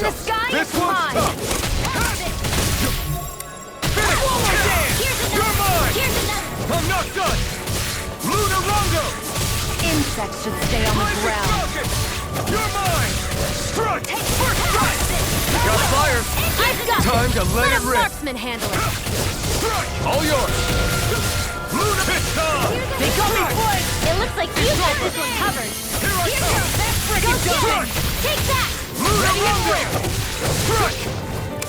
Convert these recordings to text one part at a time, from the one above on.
in the sky This is one's mine! tough! You're mine! Here's another! I'm not done! Ludo! Insects should stay on the Rising ground. Falcon! You're mine! Strike! First strike! Got fire! I've got Time to let it a rip! marksman handle it! Strike! All yours! Ludo Pistol! They got me twice! It looks like you got this one covered! Here I come! Go get it! Take that! Ludo! Strike!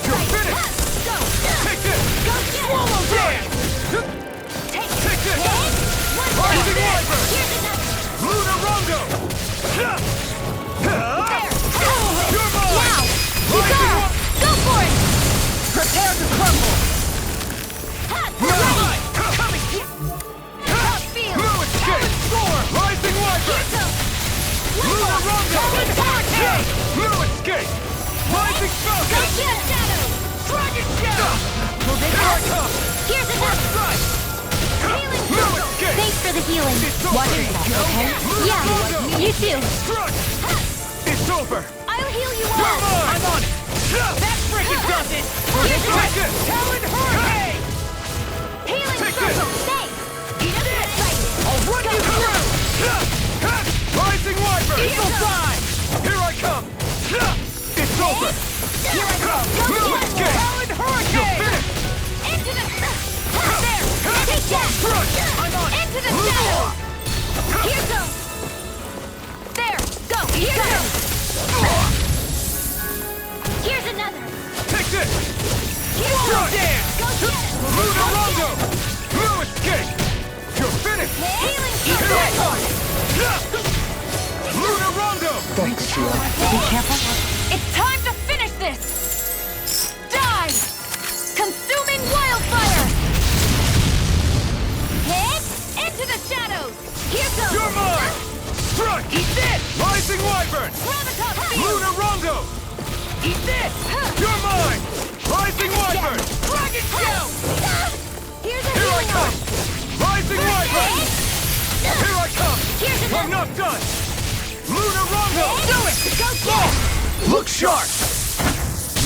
You're finished! Go! Take this! Go get it! Swallow dance! Take this! One more! Rising Wyvern! Here's another! Ludo! There! You're mine! Now! Rising Go for it! Prepare to crumble! Ready! Coming! Hot field! Blue escape! Rising Wyvern! Ludo! Blue escape! Rising Go Falcon! get it! Shadow! Dragon Shadow! Here I come! Here's another! Strike! Healing Blue circle! escape! Thanks for the healing! It's over! Watch yourself, okay? Yeah, you too! Strike! It's over! I'll heal you You're all! mine! I'm on it! That Frickin' does it! Here's Take another! this! Talon Hurricane! Healing Take circle! this! Thanks! I'll run you through! Rising Wyvern! Eagle Fly! Here I come! It's over! Here I come! Go Blue get it! escape! Talon You're Hurricane! finished! Into the... There! Take that! I'm on it! Into the shadow! Here goes! There! Go! Here goes! Here's another! Take this! Here's Strike! dance! Go get it! Ludo! Blue escape! You're finished! Healing Here I circle! come! Ludo! Thanks, Shionne. Be careful. It's time to finish this! Die! Consuming wildfire! Hit! Into the shadows! Here goes! You're mine! Strike! Eat this! Rising Wyvern! Gravitas field! Ludo! Eat this! You're mine! Rising Wyvern! Dragon shell! Here's a Here I healing come! orb! Rising Wyvern! Here I come! Here's I'm another! not done! Ludo! Do it! Go get it! Look sharp!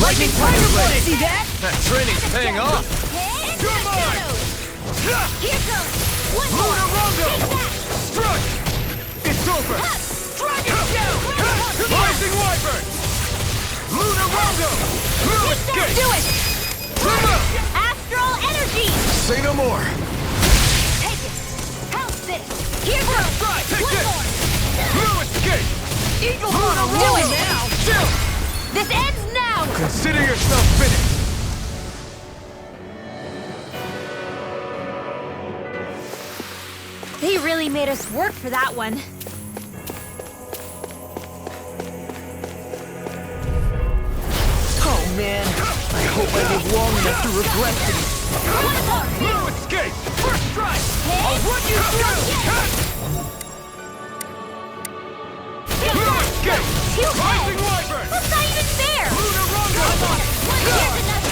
Lightning Tiger Blade! See that? That training's paying off! Into You're the mine! shadows! Here goes! One more! Ludo! Take that! Strike! It's over! Dragon shell! Rising Wyvern! Ludo! Blue escape! Do it! Rena! Astral energy! Say no more! Take it! Help this! Here goes! Take One this! more! Blue escape! Eagle Ludo! Do it now! Chill! This ends now! Consider yourself finished! They really made us work for that one. Oh, man. I hope I live long enough to regret this. Blue escape! First strike! I'll run you through! Blue escape! Rising Wyvern! That's not even fair! Ludo! Here's another!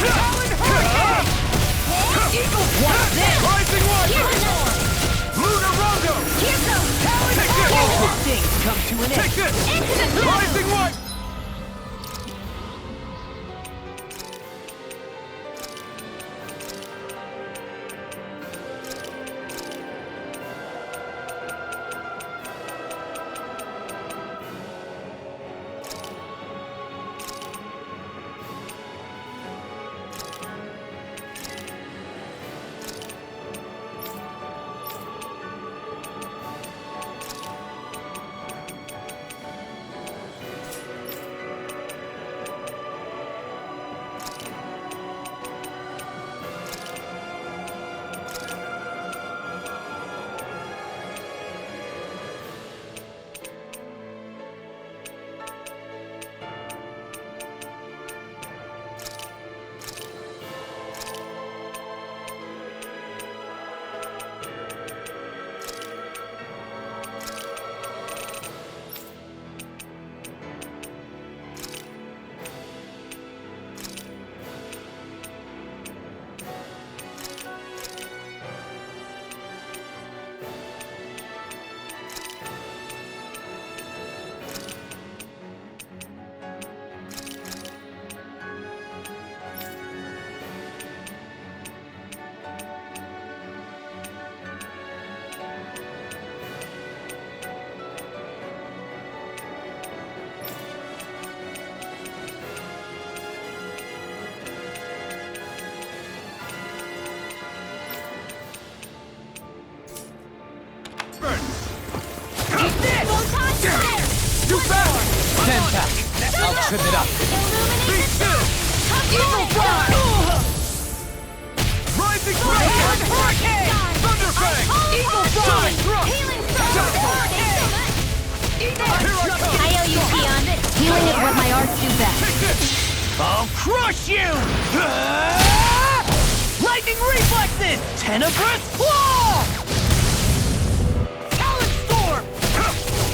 Eagle What's this? Rising Here's Wyvern! another! Ludo! Here goes! Take this! All good things come to an Take end. this! Into the shadows! Rising Wyvern! Trip it up. Be still! Evil fly! Rising Dragon! Hurricane! Thunderfang! Eagle fly! Healing Here I come! I owe you, Shionne. Healing is what my arts do best. Take this! I'll crush you! Lightning reflexes! Tenebrous claw! Talon Storm!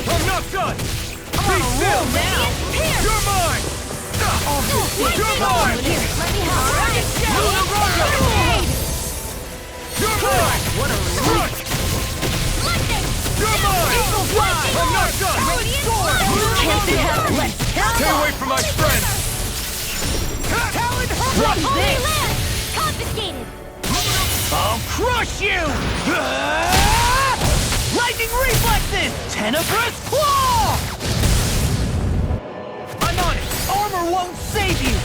I'm not done! Be still! You're mine! You're mine! Here, let me help. Ludos! You're mine! What a relief! Lightning! You're mine! I'm not done! Can't be held. Let's Stay away from my friend! Talon What's Holy this? land! Confiscated! I'll crush you! Lightning reflexes! Tenebrous claw! I'm on it! Armor won't save you!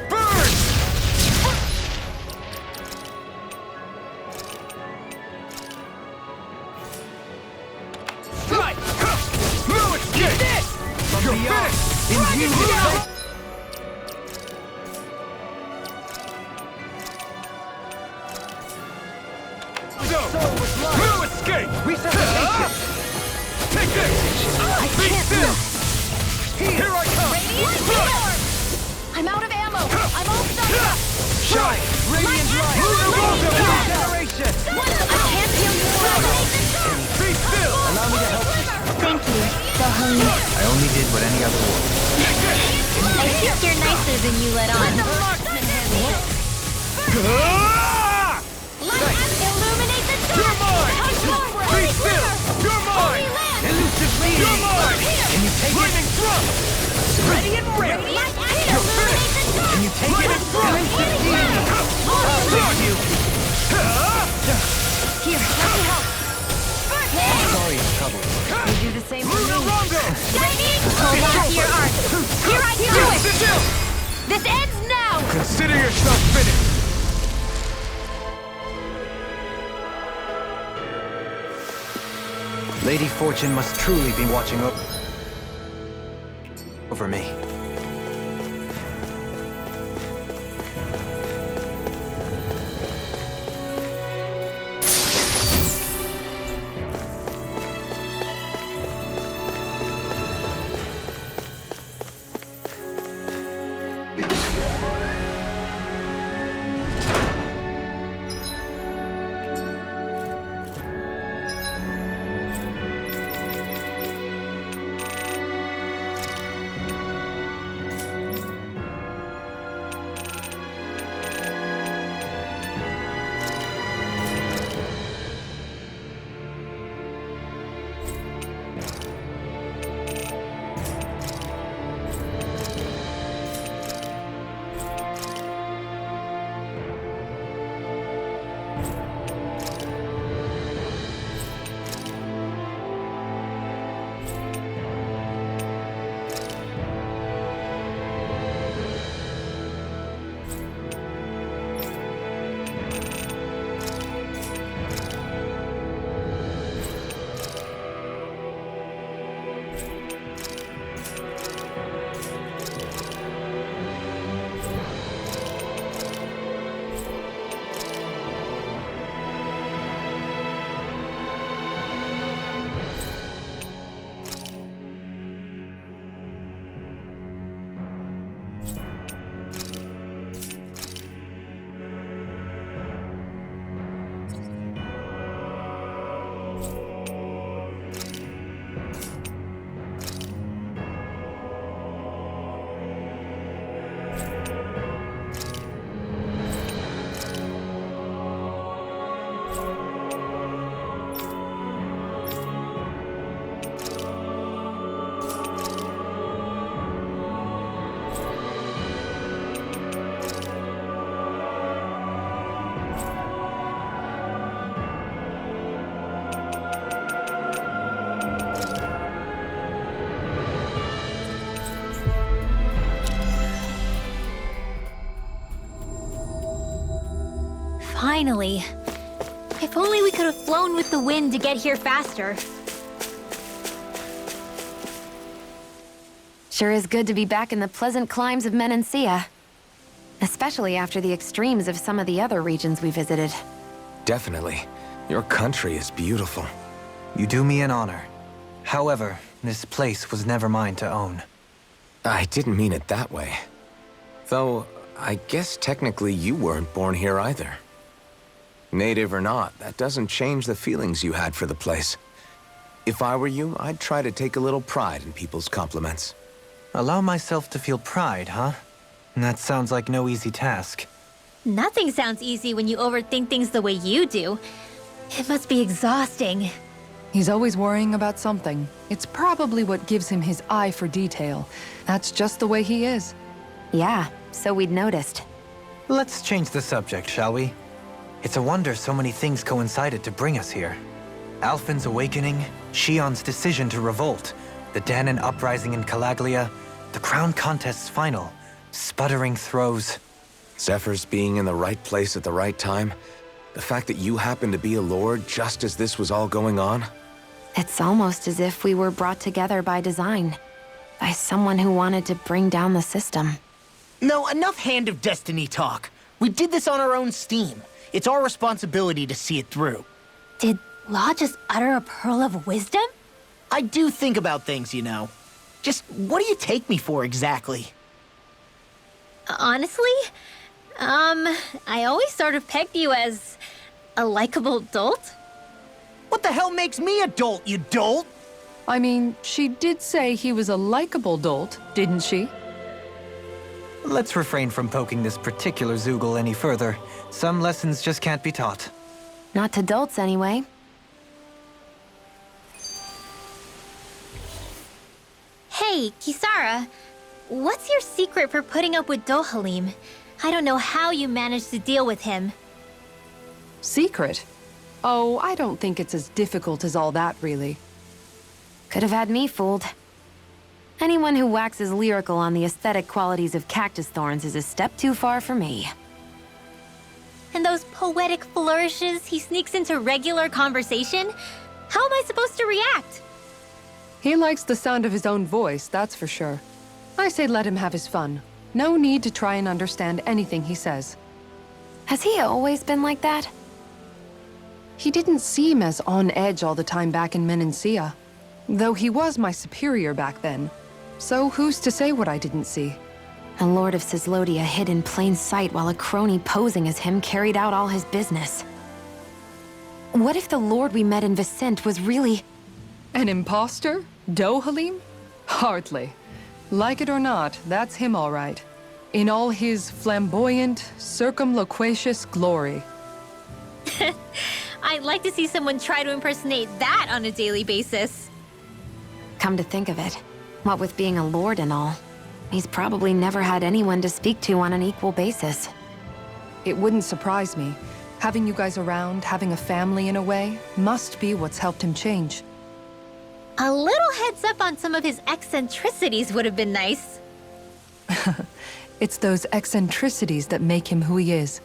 Burn! Strike! No escape! This! From You're beyond! finished! Imbue with Go! No escape! resuscitation! Take this! Be still! Here I come! I'm out of ammo! I'm all stuck up! Shine! Radiant light! Regeneration! I can't heal you forever! Be still! Allow me to help you. Thank you, Dahna. I only did what any other would. I think you're nicer than you let on. Ah! Illuminate the dark! You're mine! Be still! You're mine! Elusive You're being! mine! Can you take it? Lightning thrust! Ready and ready! Illuminate the dark! Can you take it? Elusive being! I'll fix you! Here, let me help. Sorry it's trouble. You do the same for me. Ludo! Hold on to your art. Here I do it! Still! This ends now! Consider yourself finished! Lady Fortune must truly be watching over me. Finally. If only we could have flown with the wind to get here faster. Sure is good to be back in the pleasant climes of Menancia. Especially after the extremes of some of the other regions we visited. Definitely. Your country is beautiful. You do me an honor. However, this place was never mine to own. I didn't mean it that way. Though, I guess technically you weren't born here either. Native or not, that doesn't change the feelings you had for the place. If I were you, I'd try to take a little pride in people's compliments. Allow myself to feel pride, huh? That sounds like no easy task. Nothing sounds easy when you overthink things the way you do. It must be exhausting. He's always worrying about something. It's probably what gives him his eye for detail. That's just the way he is. Yeah, so we'd noticed. Let's change the subject, shall we? It's a wonder so many things coincided to bring us here. Alphen's awakening, Shionne's decision to revolt, the Dahna uprising in Calaglia, the crown contest's final, sputtering throws. Zephyr's being in the right place at the right time. The fact that you happened to be a lord just as this was all going on. It's almost as if we were brought together by design. By someone who wanted to bring down the system. No, enough Hand of Destiny talk. We did this on our own steam. It's our responsibility to see it through. Did Law just utter a pearl of wisdom? I do think about things, you know. Just what do you take me for exactly? Honestly, I always sort of pegged you as a likable dolt. What the hell makes me a dolt, you dolt? I mean, she did say he was a likable dolt, didn't she? Let's refrain from poking this particular Zoogle any further. Some lessons just can't be taught. Not to dolts, anyway. Hey, Kisara, what's your secret for putting up with Dohalim? I don't know how you managed to deal with him. Secret? Oh, I don't think it's as difficult as all that, really. Could have had me fooled. Anyone who waxes lyrical on the aesthetic qualities of cactus thorns is a step too far for me. And those poetic flourishes he sneaks into regular conversation? How am I supposed to react? He likes the sound of his own voice, that's for sure. I say let him have his fun. No need to try and understand anything he says. Has he always been like that? He didn't seem as on edge all the time back in Menancia. Though he was my superior back then. So who's to say what I didn't see? A lord of Cislodia hid in plain sight while a crony posing as him carried out all his business. What if the lord we met in Vicente was really... An imposter? Dohalim? Hardly. Like it or not, that's him all right. In all his flamboyant, circumloquacious glory. I'd like to see someone try to impersonate that on a daily basis. Come to think of it, what with being a lord and all, he's probably never had anyone to speak to on an equal basis. It wouldn't surprise me. Having you guys around, having a family in a way, must be what's helped him change. A little heads up on some of his eccentricities would have been nice. It's those eccentricities that make him who he is.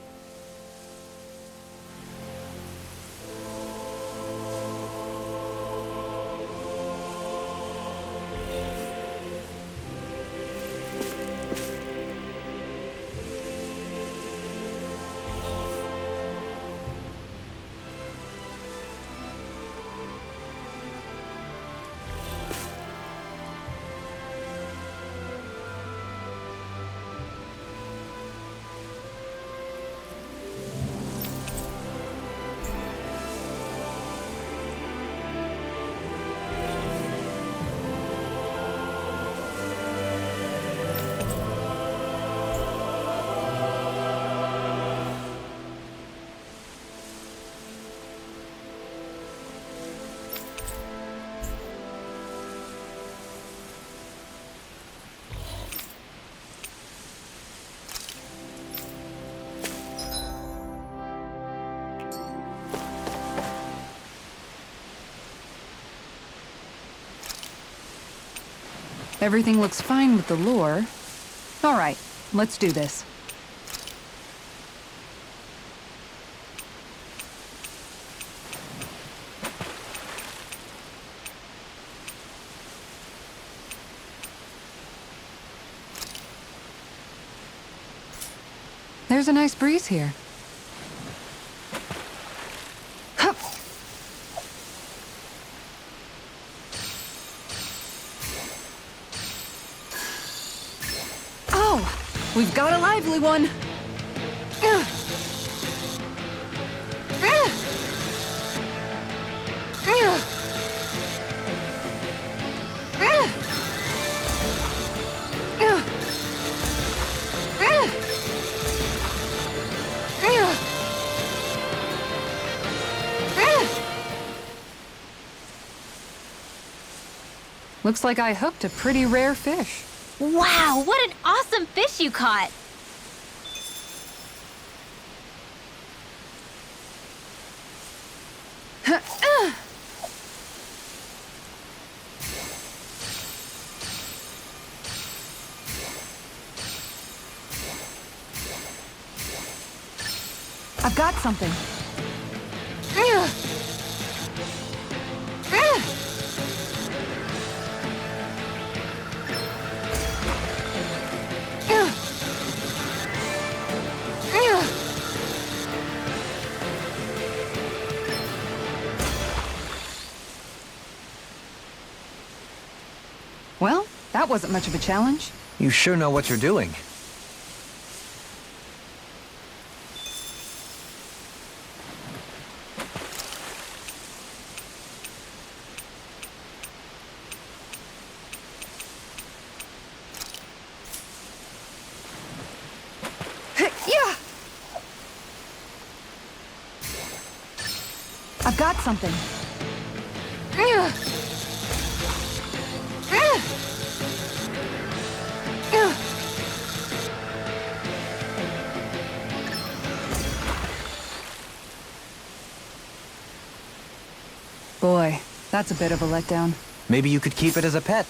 Everything looks fine with the lore. All right, let's do this. There's a nice breeze here. Hup. Oh, we've got a lively one. Looks like I hooked a pretty rare fish. Wow, what an awesome fish you caught! I've got something. Well, that wasn't much of a challenge. You sure know what you're doing. Yeah! I've got something. Boy, that's a bit of a letdown. Maybe you could keep it as a pet.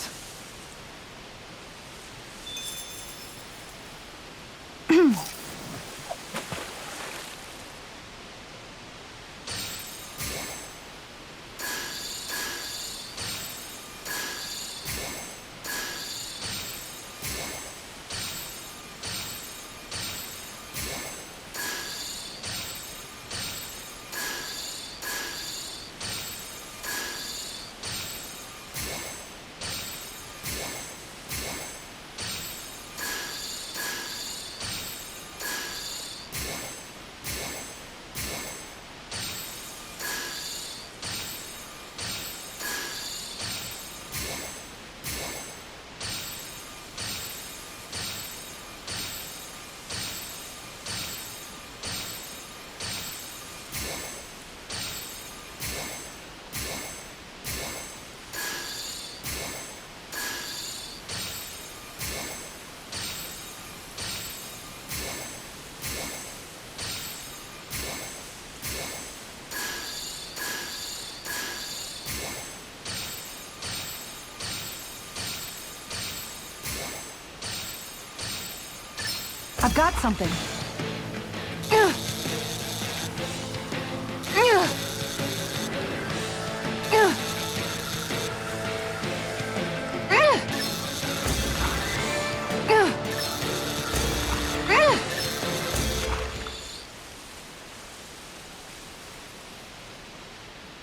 I've got something.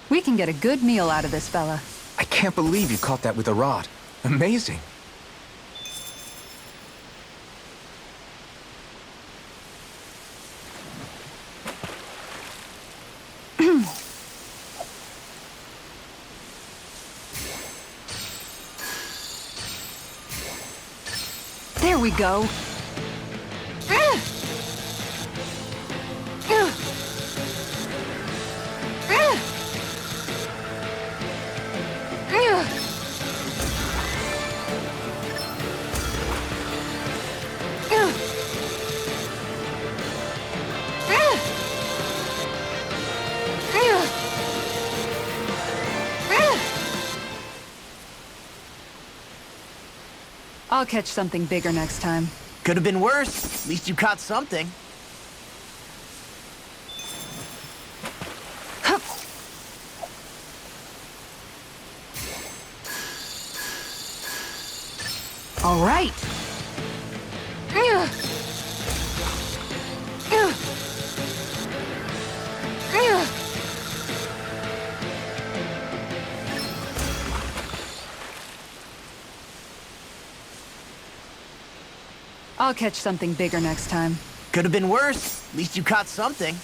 We can get a good meal out of this fella. I can't believe you caught that with a rod. Amazing. There we go. I'll catch something bigger next time. Could have been worse. At least you caught something. All right. I'll catch something bigger next time. Could have been worse. At least you caught something.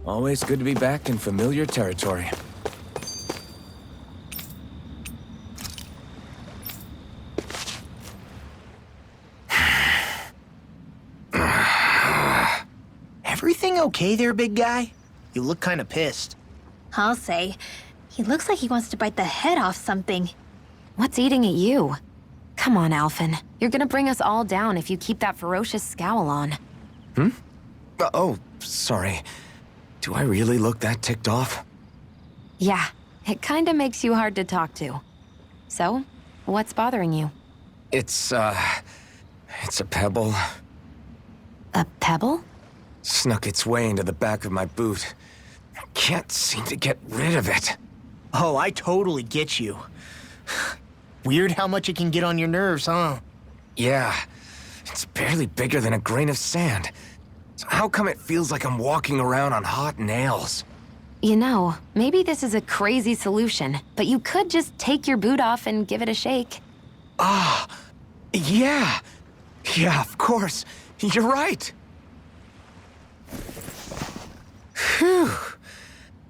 Always good to be back in familiar territory. Everything okay there, big guy? You look kind of pissed. I'll say. He looks like he wants to bite the head off something. What's eating at you? Come on, Alphen. You're gonna bring us all down if you keep that ferocious scowl on. Oh, sorry. Do I really look that ticked off? Yeah, it kinda makes you hard to talk to. So, what's bothering you? It's a pebble. A pebble? Snuck its way into the back of my boot. I can't seem to get rid of it. Oh, I totally get you. Weird how much it can get on your nerves, huh? Yeah, it's barely bigger than a grain of sand. So how come it feels like I'm walking around on hot nails? You know, maybe this is a crazy solution, but you could just take your boot off and give it a shake. Yeah. Yeah, of course. You're right. Phew.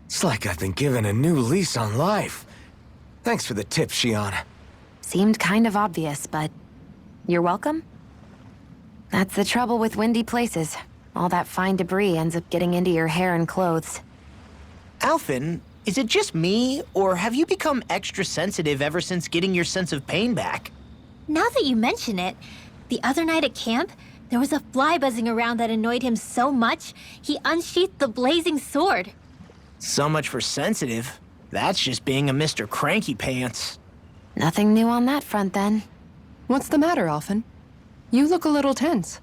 It's like I've been given a new lease on life. Thanks for the tip, Shionne. Seemed kind of obvious, but you're welcome? That's the trouble with windy places. All that fine debris ends up getting into your hair and clothes. Alphen, is it just me, or have you become extra sensitive ever since getting your sense of pain back? Now that you mention it, the other night at camp, there was a fly buzzing around that annoyed him so much, he unsheathed the blazing sword. So much for sensitive. That's just being a Mr. Cranky Pants. Nothing new on that front, then. What's the matter, Alphen? You look a little tense.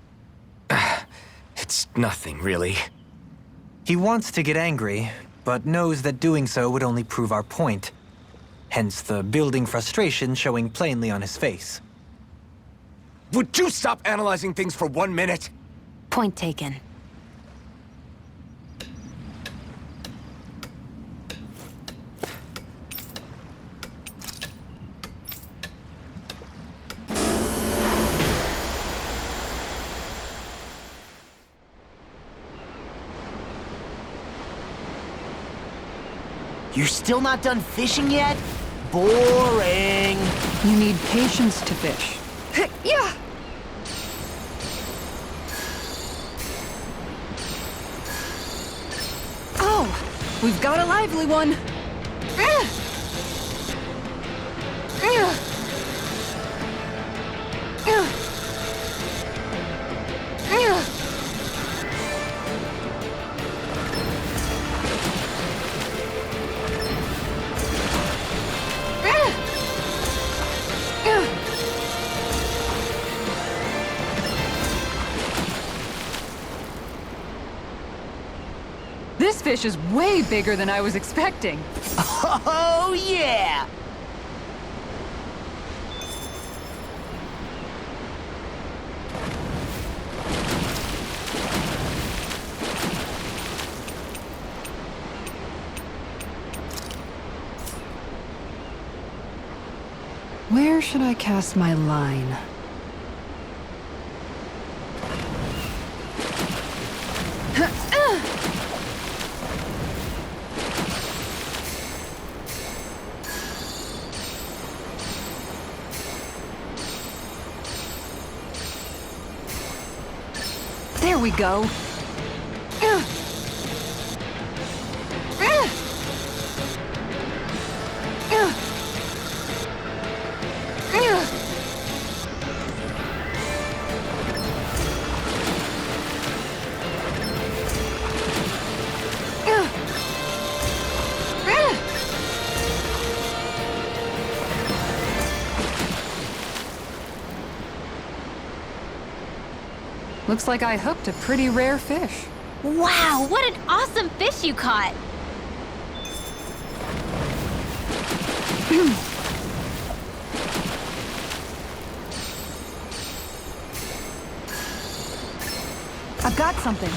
It's nothing, really. He wants to get angry, but knows that doing so would only prove our point. Hence the building frustration showing plainly on his face. Would you stop analyzing things for 1 minute? Point taken. You're still not done fishing yet? Boring. You need patience to fish. Yeah! Oh! We've got a lively one! This fish is way bigger than I was expecting. Oh, yeah! Where should I cast my line? we go. Looks like I hooked a pretty rare fish. Wow, what an awesome fish you caught! I've got something.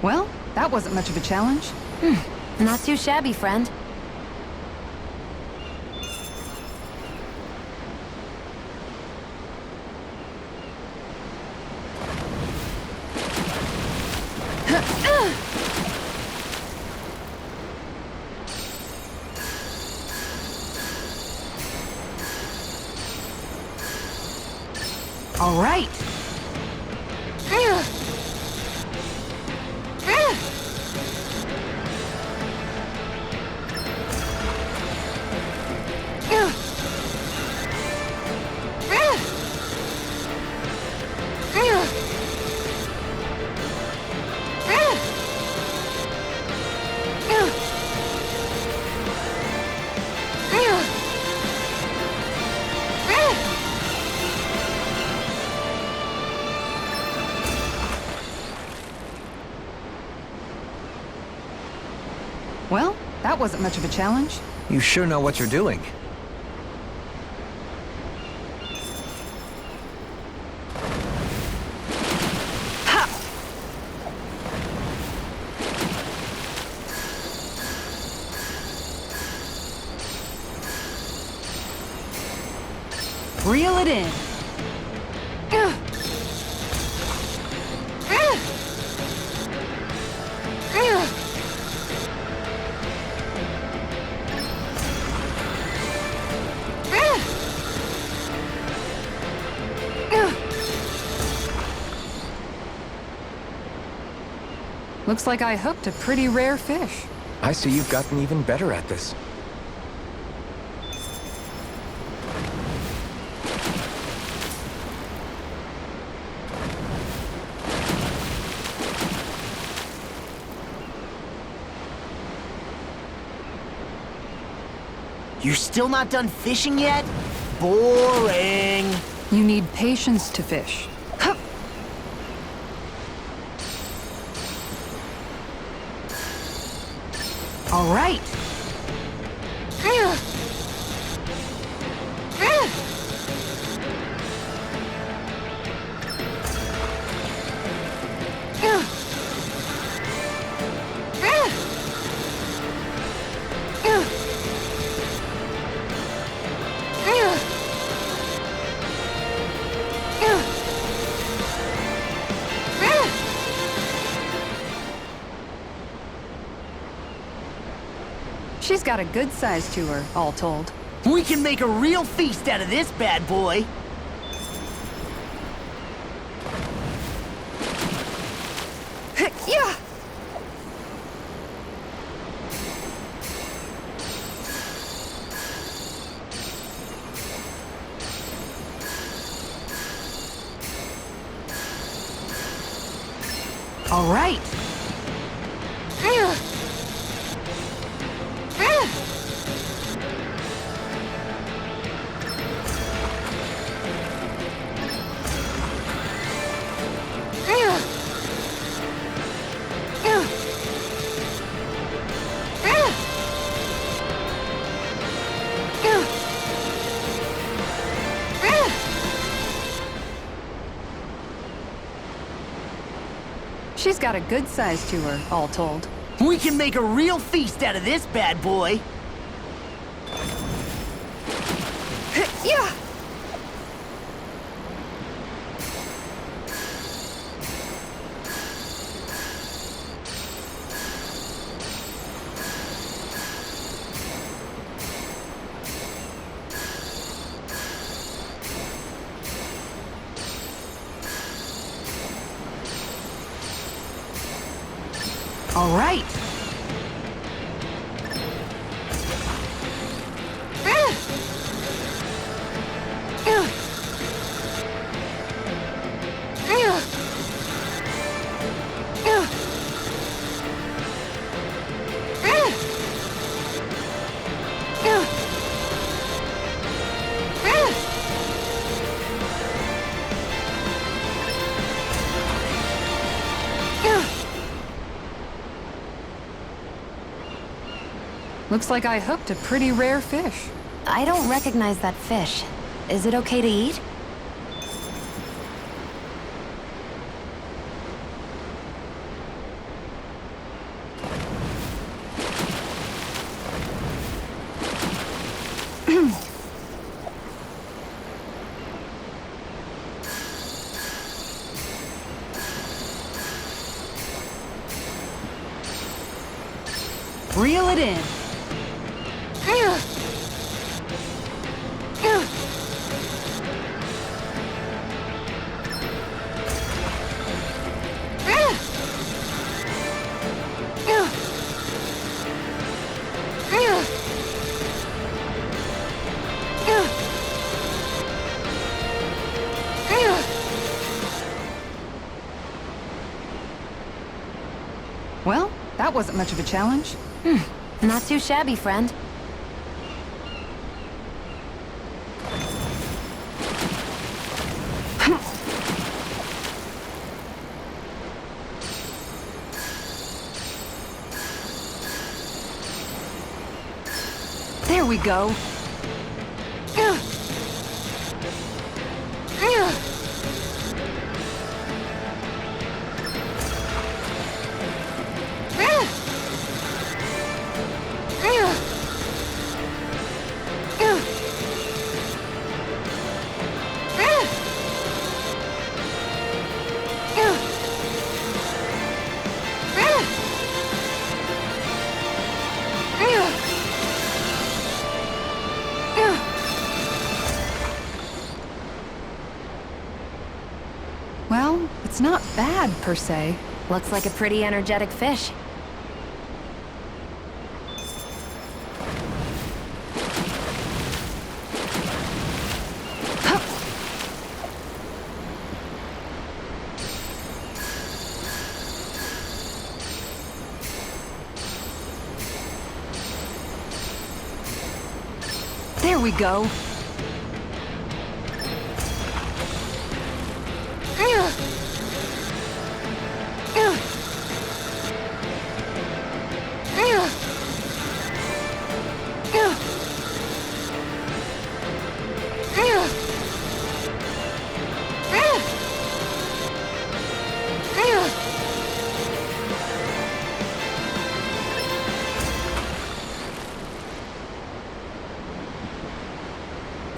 Well, that wasn't much of a challenge. Not too shabby, friend. All right. Well, that wasn't much of a challenge. You sure know what you're doing. Reel it in. Looks like I hooked a pretty rare fish. I see you've gotten even better at this. You're still not done fishing yet? Boring. You need patience to fish. Hup. All right. She's got a good size to her, all told. We can make a real feast out of this bad boy. Yeah. All right. She's got a good size to her, all told. We can make a real feast out of this bad boy. Yeah! All right. Looks like I hooked a pretty rare fish. I don't recognize that fish. Is it okay to eat? Reel it in. Well, that wasn't much of a challenge. Not too shabby, friend. There we go. Well, it's not bad, per se. Looks like a pretty energetic fish. There we go.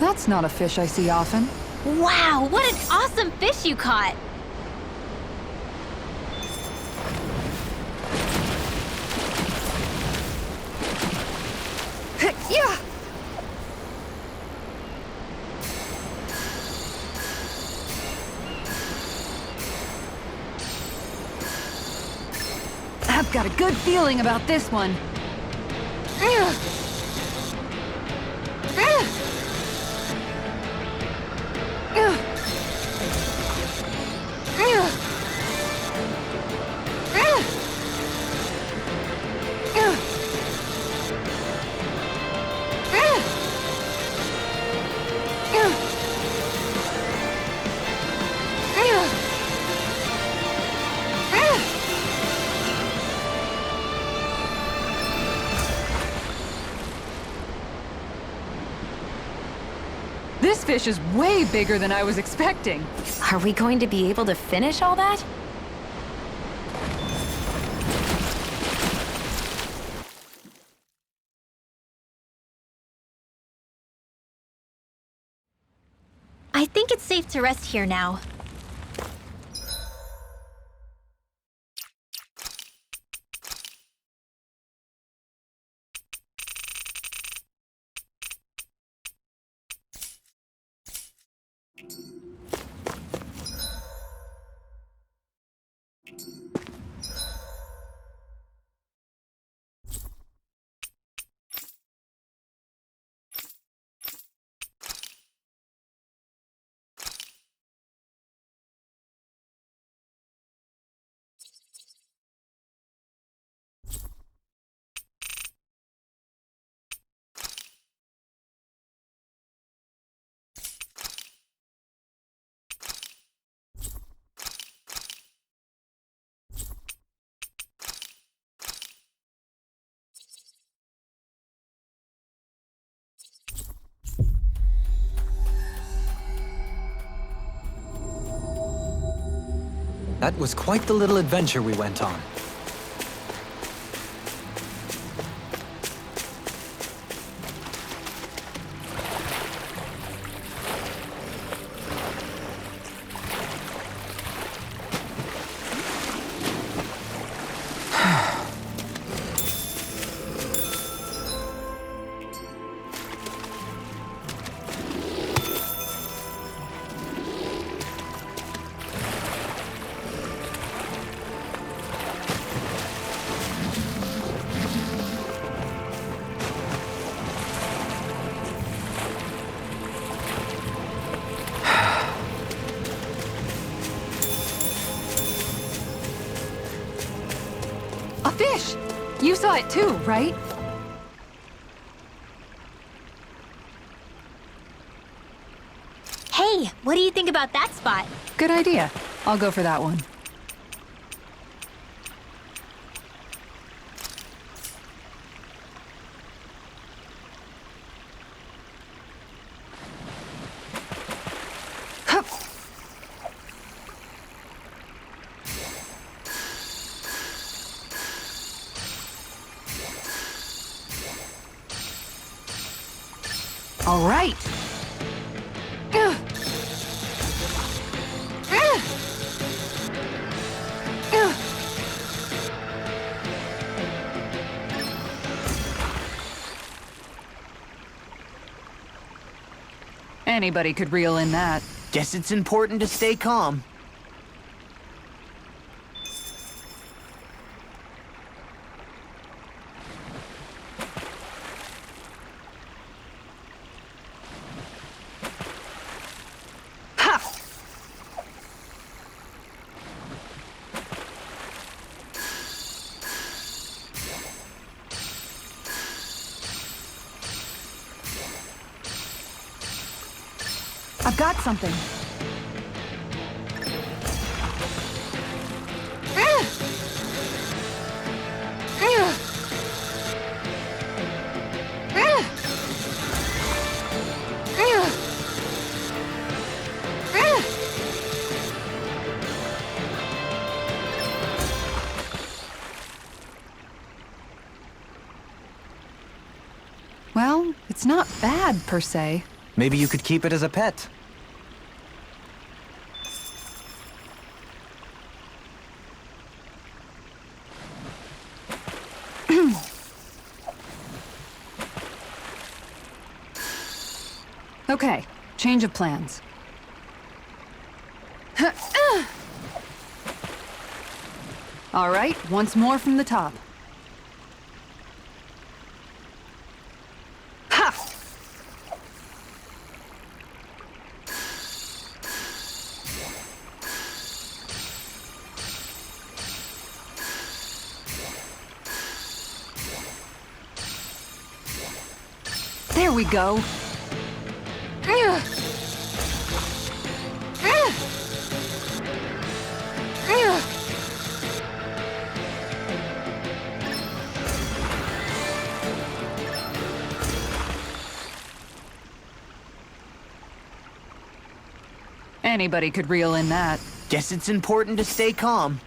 That's not a fish I see often. Wow, what an awesome fish you caught! Yeah! I've got a good feeling about this one. This fish is way bigger than I was expecting. Are we going to be able to finish all that? safe to rest here now. That was quite the little adventure we went on. A fish! You saw it too, right? Hey, what do you think about that spot? Good idea. I'll go for that one. Hup. All right. Anybody could reel in that. Guess it's important to stay calm. I've got something. Well, it's not bad, per se. Maybe you could keep it as a pet. Okay, change of plans. All right, once more from the top. Ha! There we go. Anybody could reel in that. Guess it's important to stay calm.